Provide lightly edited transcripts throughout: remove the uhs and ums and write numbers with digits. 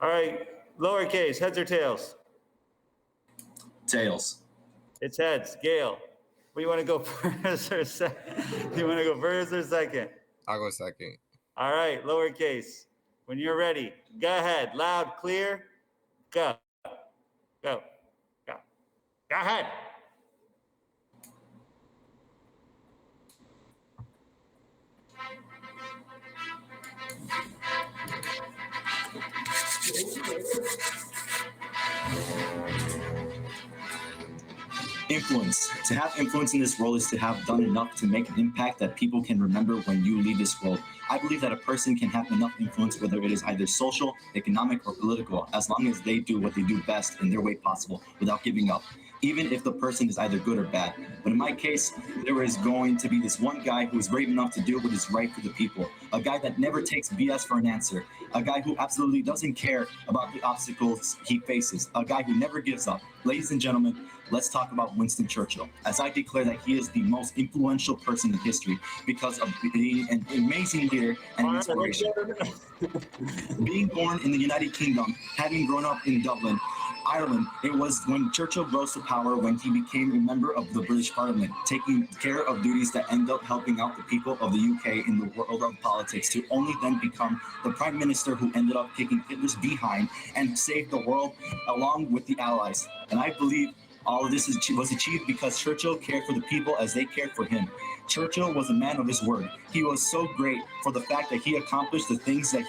All right, lowercase, heads or tails? Tails. It's heads. Gail, what do you want to go first or second? Do you want to go first or second? I'll go second. All right, lowercase. When you're ready, go ahead. Loud, clear, go. Go. Go. Go ahead. Influence. To have influence in this world is to have done enough to make an impact that people can remember when you leave this world. I believe that a person can have enough influence, whether it is either social, economic, or political, as long as they do what they do best in their way possible without giving up, even if the person is either good or bad. But in my case, there is going to be this one guy who is brave enough to do what is right for the people, a guy that never takes BS for an answer, a guy who absolutely doesn't care about the obstacles he faces, a guy who never gives up. Ladies and gentlemen, let's talk about Winston Churchill, as I declare that he is the most influential person in history because of being an amazing leader and an inspiration. Being born in the United Kingdom, having grown up in Dublin, Ireland, it was when Churchill rose to power when he became a member of the British Parliament, taking care of duties that end up helping out the people of the UK in the world of politics, to only then become the Prime Minister who ended up kicking Hitler's behind and saved the world along with the Allies. And I believe all of this was achieved because Churchill cared for the people as they cared for him. Churchill was a man of his word. He was so great for the fact that he accomplished the things that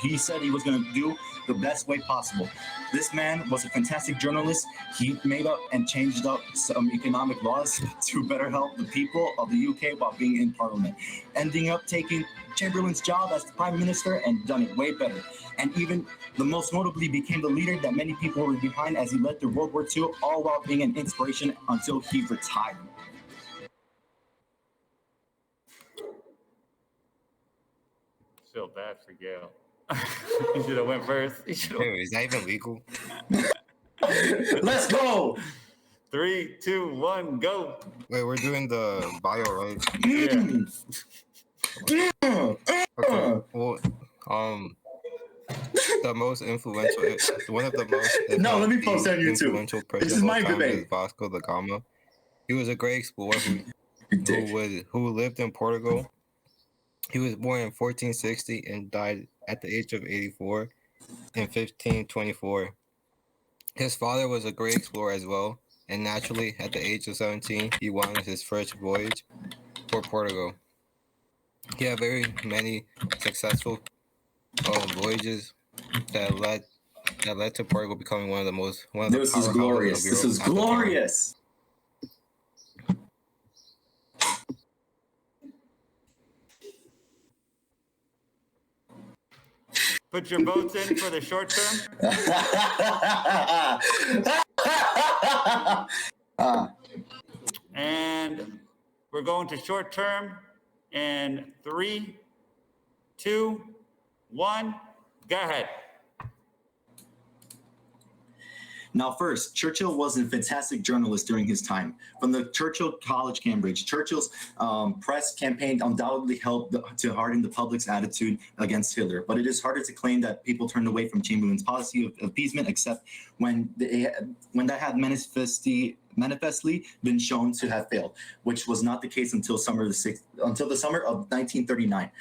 he said he was going to do the best way possible. This man was a fantastic journalist. He made up and changed up some economic laws to better help the people of the UK while being in Parliament, ending up taking Chamberlain's job as the Prime Minister and done it way better. And even the most notably became the leader that many people were behind as he led through World War II, all while being an inspiration until he retired. Feel bad for Gail. He should have went first. Is that even legal? Let's go. 3, 2, 1, go. Wait, we're doing the bio, right? Yeah. Okay. Well, the most influential, one of the most. No, let me post that on YouTube. Influential person This is my of all time debate. is Vasco da Gama. He was a great explorer who lived in Portugal. He was born in 1460 and died at the age of 84 in 1524. His father was a great explorer as well, and naturally, at the age of 17, he went on his first voyage for Portugal. He had very many successful voyages that led to Portugal becoming one of the powerhouses This is glorious. of Europe. This is at the time. glorious. Put your votes in for the short term. And we're going to short term in 3, 2, 1. Go ahead. Now, first, Churchill was a fantastic journalist during his time. From the Churchill College, Cambridge, Churchill's press campaign undoubtedly helped to harden the public's attitude against Hitler. But it is harder to claim that people turned away from Chamberlain's policy of appeasement, except when that had manifestly been shown to have failed, which was not the case until the summer of 1939.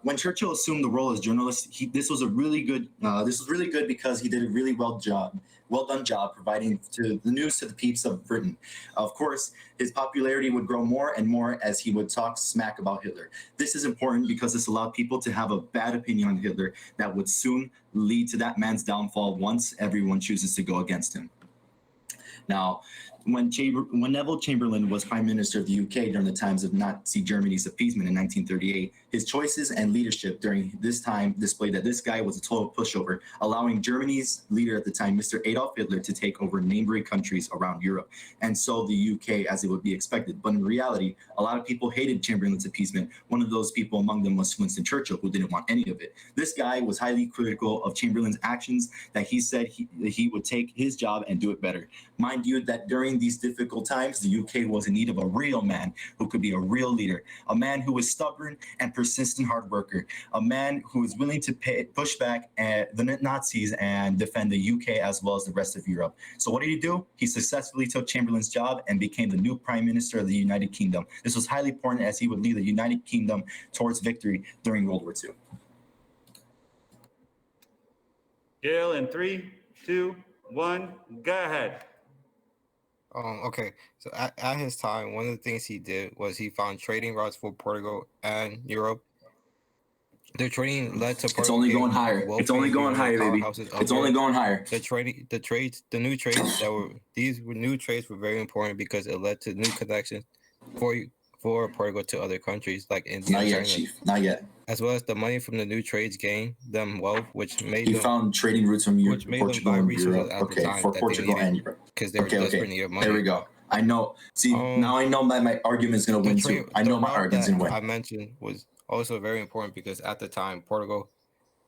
When Churchill assumed the role as journalist, this was really good because he did a really well done job providing to the news to the peeps of Britain. Of course, his popularity would grow more and more as he would talk smack about Hitler. This is important because this allowed people to have a bad opinion on Hitler that would soon lead to that man's downfall once everyone chooses to go against him. Now, when Neville Chamberlain was Prime Minister of the UK during the times of Nazi Germany's appeasement in 1938, his choices and leadership during this time displayed that this guy was a total pushover, allowing Germany's leader at the time, Mr. Adolf Hitler, to take over neighboring countries around Europe, and so the UK as it would be expected. But in reality, a lot of people hated Chamberlain's appeasement. One of those people among them was Winston Churchill, who didn't want any of it. This guy was highly critical of Chamberlain's actions, that he said he would take his job and do it better. Mind you, that during during these difficult times, the UK was in need of a real man who could be a real leader, a man who was stubborn and persistent hard worker, a man who was willing to push back at the Nazis and defend the UK as well as the rest of Europe. So what did he do? He successfully took Chamberlain's job and became the new Prime Minister of the United Kingdom. This was highly important as he would lead the United Kingdom towards victory during World War II. Gail, in 3, 2, 1, go ahead. Okay, so at his time, one of the things he did was he found trading routes for Portugal and Europe. The trading led to It's only going higher. It's only going higher, baby. It's only going higher. The new trades were new trades were very important because it led to new connections for Portugal to other countries like India. Not and yet, China. Chief. Not yet. As well as the money from the new trades gained them wealth, which made He them found trading routes from Europe, which made Portugal, them buy and resources Europe. at the Okay, time for that Portugal they and needed Europe. because they were desperate need of money. There we go. I know. See, now I know my argument is going to win too. I know my argument's going to win. I mentioned was also very important because at the time Portugal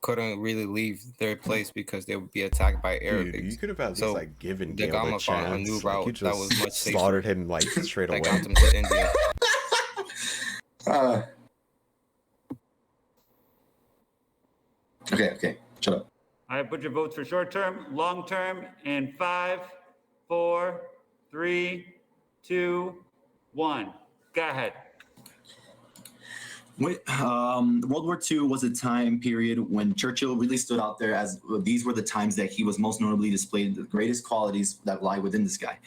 couldn't really leave their place because they would be attacked by Arabics. Dude, you could have at least So, like given Da Gael a Gama found chance. a new Like, route you that just was much safer. slaughtered him like straight that away. got them to India. Okay. Shut up. All right, put your votes for short term, long term, in 5, 4, 3, 2, 1. Go ahead. World War II was a time period when Churchill really stood out there as these were the times that he was most notably displayed the greatest qualities that lie within this guy.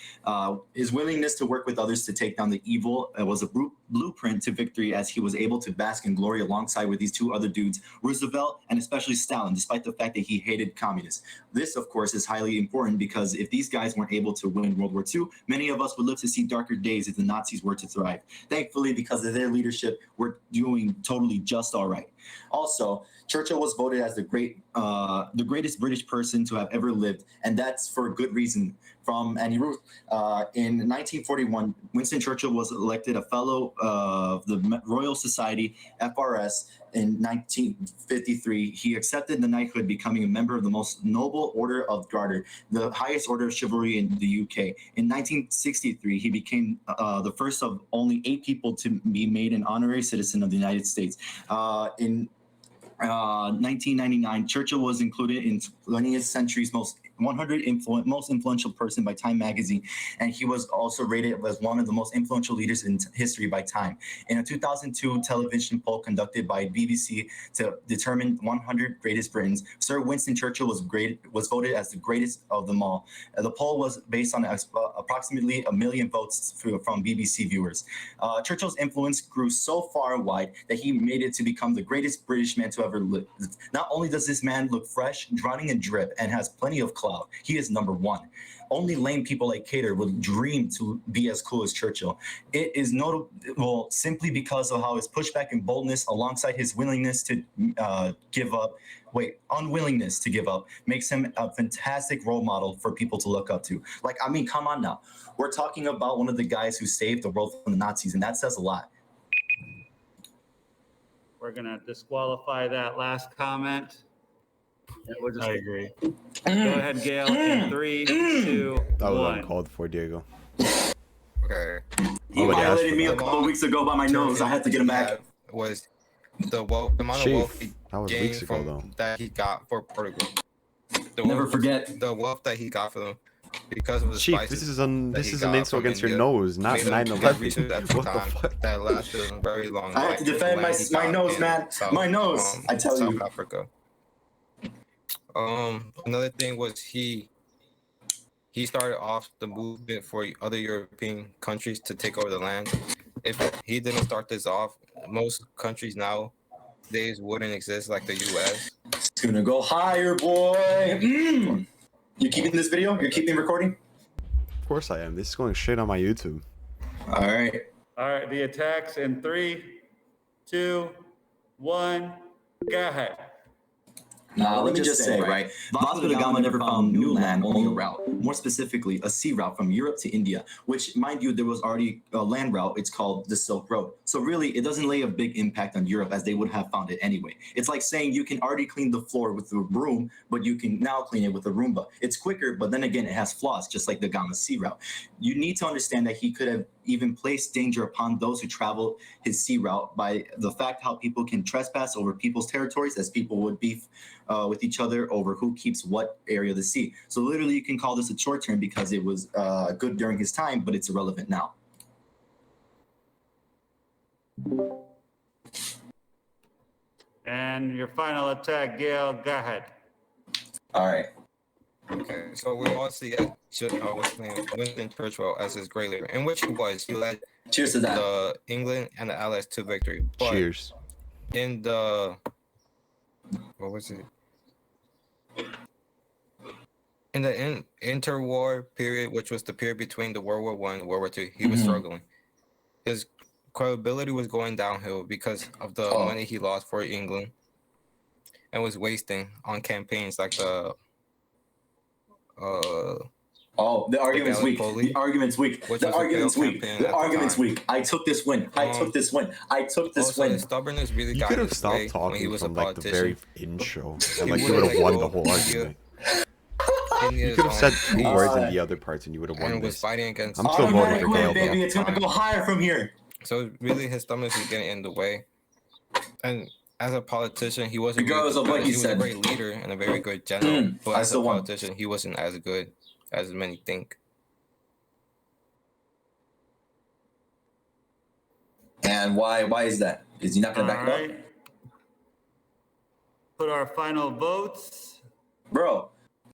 His willingness to work with others to take down the evil was a blueprint to victory as he was able to bask in glory alongside with these two other dudes, Roosevelt and especially Stalin, despite the fact that he hated communists. This, of course, is highly important because if these guys weren't able to win World War II, many of us would live to see darker days if the Nazis were to thrive. Thankfully, because of their leadership, we're doing totally just all right. Also, Churchill was voted as the greatest British person to have ever lived, and that's for a good reason. And he wrote in 1941, Winston Churchill was elected a fellow of the Royal Society, FRS. In 1953, he accepted the knighthood, becoming a member of the most noble Order of Garter, the highest order of chivalry in the UK. In 1963, he became the first of only 8 people to be made an honorary citizen of the United States. In 1999, Churchill was included in 20th century's most influential person by Time magazine, and he was also rated as one of the most influential leaders in history by Time. In a 2002 television poll conducted by BBC to determine 100 greatest Britons, Sir Winston Churchill was voted as the greatest of them all. The poll was based on approximately 1 million votes from BBC viewers. Churchill's influence grew so far and wide that he made it to become the greatest British man to ever live. Not only does this man look fresh, drowning in drip, and has plenty of clout, he is number one. Only lame people like Cater would dream to be as cool as Churchill. It is notable simply because of how his pushback and boldness, alongside his unwillingness to give up, makes him a fantastic role model for people to look up to. Like, I mean, come on now. We're talking about one of the guys who saved the world from the Nazis, and that says a lot. We're going to disqualify that last comment. I agree. Go ahead, Gail, in 3, 2, 1. That was uncalled for, Diego. Okay. He violated me a couple of weeks ago by my nose. I had to get him back. Was the amount of wealth he that was gained weeks ago, from though. that he got for Portugal. Never forget the wealth that he got for them because of the Chief, spices. this is an got insult from against your India. nose, not Made him 9/11. get resources at the What the time fuck? that lasted a very long. I had to defend my nose, man. My nose. I tell you. South Africa. Another thing was he started off the movement for other European countries to take over the land. If he didn't start this off, most countries nowadays wouldn't exist, like the U.S. It's gonna go higher, boy. You keeping this video? You're keeping recording? Of course I am. This is going straight on my YouTube. All right. All right, the attacks in 3, 2, 1. Go ahead. Now, let me just say, right, Vasco da Gama never found new land, only a route. More specifically, a sea route from Europe to India, which, mind you, there was already a land route. It's called the Silk Road. So really, it doesn't lay a big impact on Europe as they would have found it anyway. It's like saying you can already clean the floor with a broom, but you can now clean it with a Roomba. It's quicker, but then again, it has flaws, just like the Gama sea route. You need to understand that he could have even placed danger upon those who travel his sea route by the fact how people can trespass over people's territories, as people would beef with each other over who keeps what area of the sea. So literally, you can call this a short term because it was good during his time, but it's irrelevant now. And your final attack, Gail, go ahead. All right. Okay, so we all see what's his name, Winston Churchill as his great leader, in which he was. He led Cheers to that. the England and the Allies to victory. But Cheers. in the what was it? In the interwar period, which was the period between the World War I and World War II, he was struggling. His credibility was going downhill because of the money he lost for England and was wasting on campaigns like the the argument's weak. The argument's weak. The argument's weak. The argument's weak. I took this win. I took this win. I took this win. His stubbornness really You got could in have his way stopped when he talking was from a like the politician. very intro, and He like you wouldn't would have let won go the whole of argument. in You his could have said own 2 words in the other parts, and you would have won and was this. fighting against. I'm still voting for Gael, baby. though. It's gonna go higher from here. So really, his stomach was getting in the way, and as a politician, he wasn't. Regardless of what he was said. a great leader and a very good general, but I as a still won. politician, he wasn't as good as many think. And why is that? Is he not gonna back it up? Put our final votes. Bro,